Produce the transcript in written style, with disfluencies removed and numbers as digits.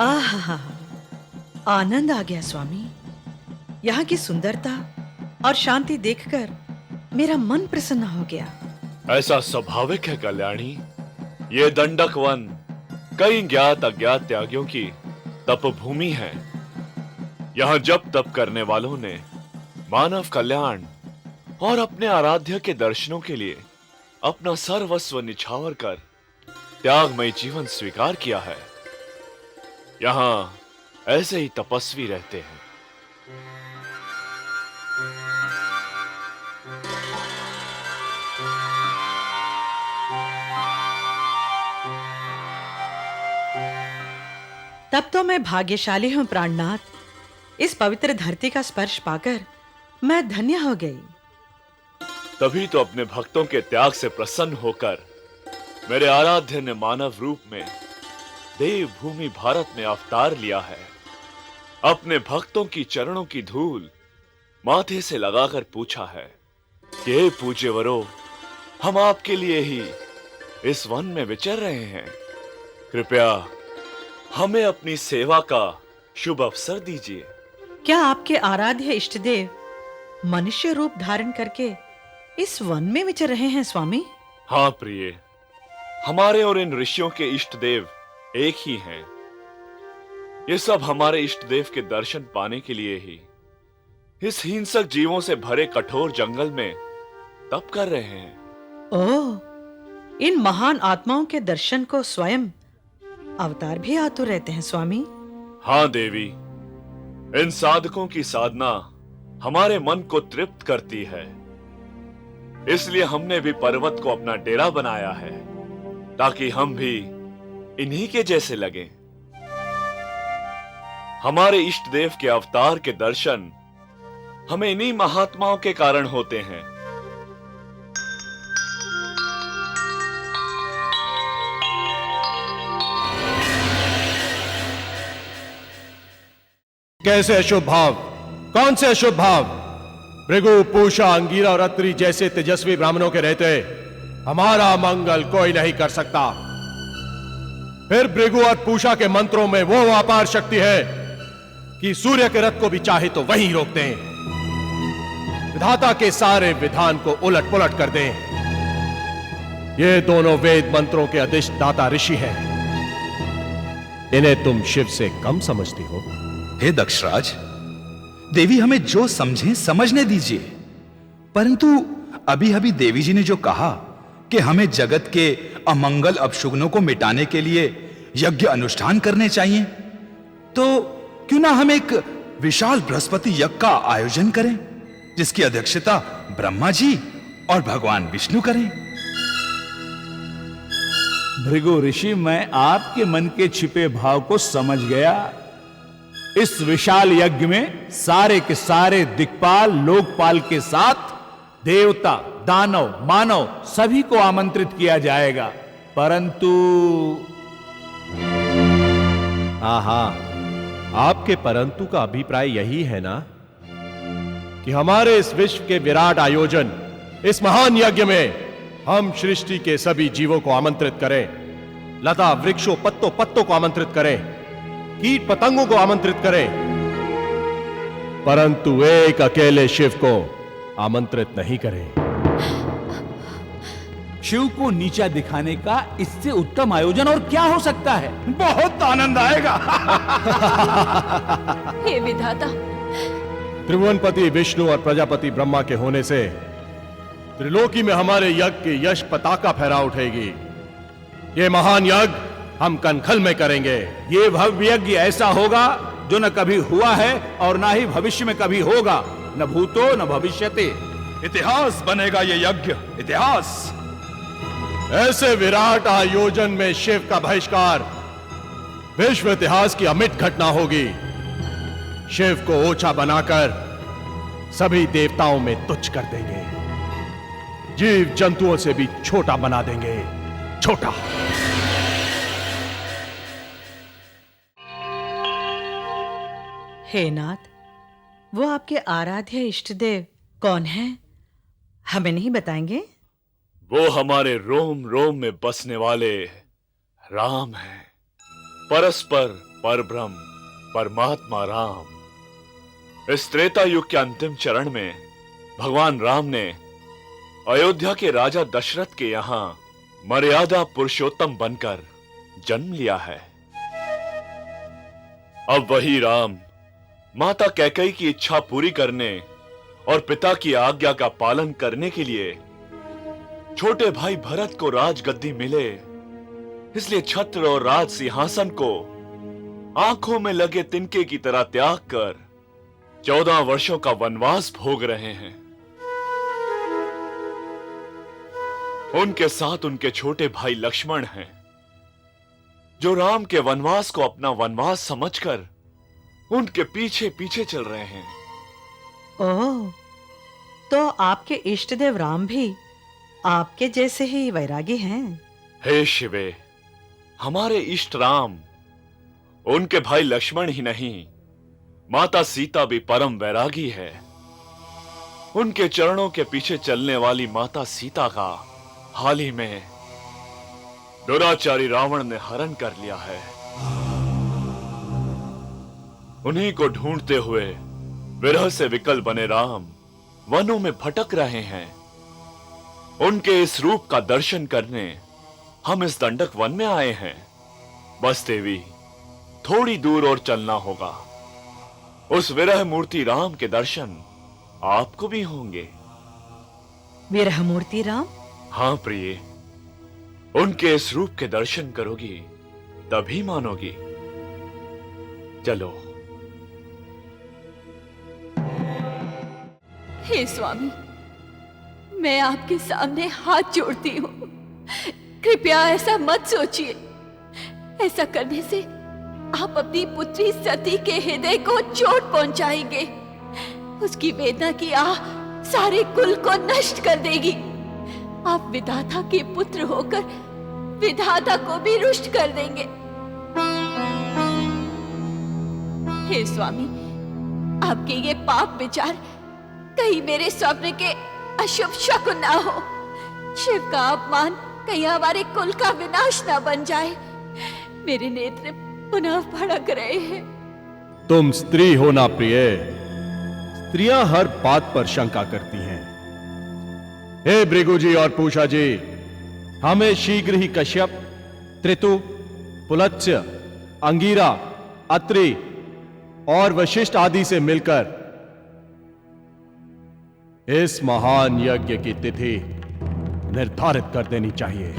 आहा, आनंद आ गया स्वामी। यहाँ की सुंदरता और शांति देखकर मेरा मन प्रसन्न हो गया। ऐसा स्वाभाविक है कल्याणी। ये दंडक वन कई ज्ञात अज्ञात त्यागियों की तपभूमि है। यहाँ जप तप करने वालों ने मानव कल्याण और अपने आराध्य के दर्शनों के लिए अपना सर्वस्व निछावर कर त्यागमय जीवन स्वीकार किया है। यहाँ ऐसे ही तपस्वी रहते हैं। तब तो मैं भाग्यशाली हूं प्राणनाथ। इस पवित्र धरती का स्पर्श पाकर मैं धन्य हो गई। तभी तो अपने भक्तों के त्याग से प्रसन्न होकर मेरे आराध्य ने मानव रूप में देवभूमि भारत में अवतार लिया है। अपने भक्तों की चरणों की धूल माथे से लगाकर पूछा है कि हे पूज्यवरो, हम आपके लिए ही इस वन में विचर रहे हैं। कृपया हमें अपनी सेवा का शुभ अवसर दीजिए। क्या आपके आराध्य इष्टदेव मनुष्य रूप धारण करके इस वन में विचर रहे हैं स्वामी? हाँ प्रिय, हमारे और इन ऋषियों के इष्ट देव एक ही हैं। ये सब हमारे इष्ट देव के दर्शन पाने के लिए ही इस हिंसक जीवों से भरे कठोर जंगल में तप कर रहे हैं। ओह, इन महान आत्माओं के दर्शन को स्वयं अवतार भी आतुर रहते हैं स्वामी। हाँ देवी, इन साधकों की साधना हमारे मन को तृप्त करती है। इसलिए हमने भी पर्वत को अपना डेरा बनाया है, ताकि हम भी इन्हीं के जैसे लगें। हमारे इष्ट देव के अवतार के दर्शन हमें इन्हीं महात्माओं के कारण होते हैं। कैसे अशुभ भाव? कौन से अशुभ भाव? भृगु, पूषा, अंगीरा और अत्रि जैसे तेजस्वी ब्राह्मणों के रहते हमारा मंगल कोई नहीं कर सकता। फिर भृगु और पूषा के मंत्रों में वो अपार शक्ति है कि सूर्य के रथ को भी चाहे तो वहीं रोक दें, विधाता के सारे विधान को उलट पुलट कर दें। ये दोनों वेद मंत्रों के अधिष्ठाता ऋषि हैं। इन्हें तुम शिव से कम समझती हो? हे दक्षराज, देवी हमें जो समझें समझने दीजिए। परंतु अभी अभी देवी जी ने जो कहा कि हमें जगत के अमंगल अपशुगनों को मिटाने के लिए यज्ञ अनुष्ठान करने चाहिए, तो क्यों ना हम एक विशाल बृहस्पति यज्ञ का आयोजन करें, जिसकी अध्यक्षता ब्रह्मा जी और भगवान विष्णु करें। भृगु ऋषि, मैं आपके मन के छिपे भाव को समझ गया। इस विशाल यज्ञ में सारे के सारे दिक्पाल लोकपाल के साथ देवता, दानव, मानव सभी को आमंत्रित किया जाएगा। परंतु आहा, आपके परंतु का अभिप्राय यही है ना कि हमारे इस विश्व के विराट आयोजन, इस महान यज्ञ में हम सृष्टि के सभी जीवों को आमंत्रित करें, लता वृक्षों पत्तों पत्तों को आमंत्रित करें, कीट पतंगों को आमंत्रित करें, परंतु एक अकेले शिव को आमंत्रित नहीं करें। शिव को नीचा दिखाने का इससे उत्तम आयोजन और क्या हो सकता है? बहुत आनंद आएगा। हे विधाता, त्रिभुवनपति विष्णु और प्रजापति ब्रह्मा के होने से त्रिलोकी में हमारे यज्ञ की यश पताका फहरा उठेगी। ये महान यज्ञ हम कनखल में करेंगे। ये भव्य यज्ञ ऐसा होगा जो न कभी हुआ है और ना ही भविष्य में कभी होगा, न भूतो न भविष्यते। इतिहास बनेगा ये यज्ञ, इतिहास। ऐसे विराट आयोजन में शिव का बहिष्कार विश्व इतिहास की अमिट घटना होगी। शिव को ओछा बनाकर सभी देवताओं में तुच्छ कर देंगे, जीव जंतुओं से भी छोटा बना देंगे, छोटा। हे नाथ, वो आपके आराध्य इष्टदेव कौन हैं? हमें नहीं बताएंगे? वो हमारे रोम रोम में बसने वाले राम हैं। परस्पर परब्रह्म परमात्मा राम। इस त्रेता युग के अंतिम चरण में भगवान राम ने अयोध्या के राजा दशरथ के यहां मर्यादा पुरुषोत्तम बनकर जन्म लिया है। अब वही राम माता कैकेयी की इच्छा पूरी करने और पिता की आज्ञा का पालन करने के लिए छोटे भाई भरत को राजगद्दी मिले, इसलिए छत्र और राज सिंहासन को आंखों में लगे तिनके की तरह त्याग कर 14 वर्षों का वनवास भोग रहे हैं। उनके साथ उनके छोटे भाई लक्ष्मण हैं, जो राम के वनवास को अपना वनवास समझकर उनके पीछे पीछे चल रहे हैं। ओह, तो आपके इष्ट देव राम भी आपके जैसे ही वैरागी हैं। हे शिवे, हमारे इष्ट राम उनके भाई लक्ष्मण ही नहीं, माता सीता भी परम वैरागी है। उनके चरणों के पीछे चलने वाली माता सीता का हाल ही में दुराचारी रावण ने हरण कर लिया है। उन्हीं को ढूंढते हुए विरह से विकल बने राम वनों में भटक रहे हैं। उनके इस रूप का दर्शन करने हम इस दंडक वन में आए हैं। बस देवी, थोड़ी दूर और चलना होगा। उस विरह मूर्ति राम के दर्शन आपको भी होंगे। विरह मूर्ति राम? हाँ प्रिय, उनके इस रूप के दर्शन करोगी तभी मानोगी। चलो। हे स्वामी, मैं आपके सामने हाथ जोड़ती हूँ, कृपया ऐसा मत सोचिए। ऐसा करने से आप अपनी पुत्री सती के हृदय को चोट पहुंचाएंगे। उसकी वेदना की आह सारे कुल को नष्ट कर देगी। आप विधाता के पुत्र होकर विधाता को भी रुष्ट कर देंगे। हे स्वामी, आपके ये पाप विचार कहीं मेरे स्वप्न के अशुभ शकुन ना हो। शिव का अपमान कहीं हमारे कुल का विनाश ना बन जाए। मेरे नेत्र पुनः भड़क रहे हैं। तुम स्त्री हो ना प्रिय, स्त्रियां हर बात पर शंका करती हैं। हे भृगु जी और पूषा जी, हमें शीघ्र ही कश्यप, त्रितु, पुलत्स्य, अंगीरा, अत्रि और वशिष्ठ आदि से मिलकर इस महान यज्ञ की तिथि निर्धारित कर देनी चाहिए।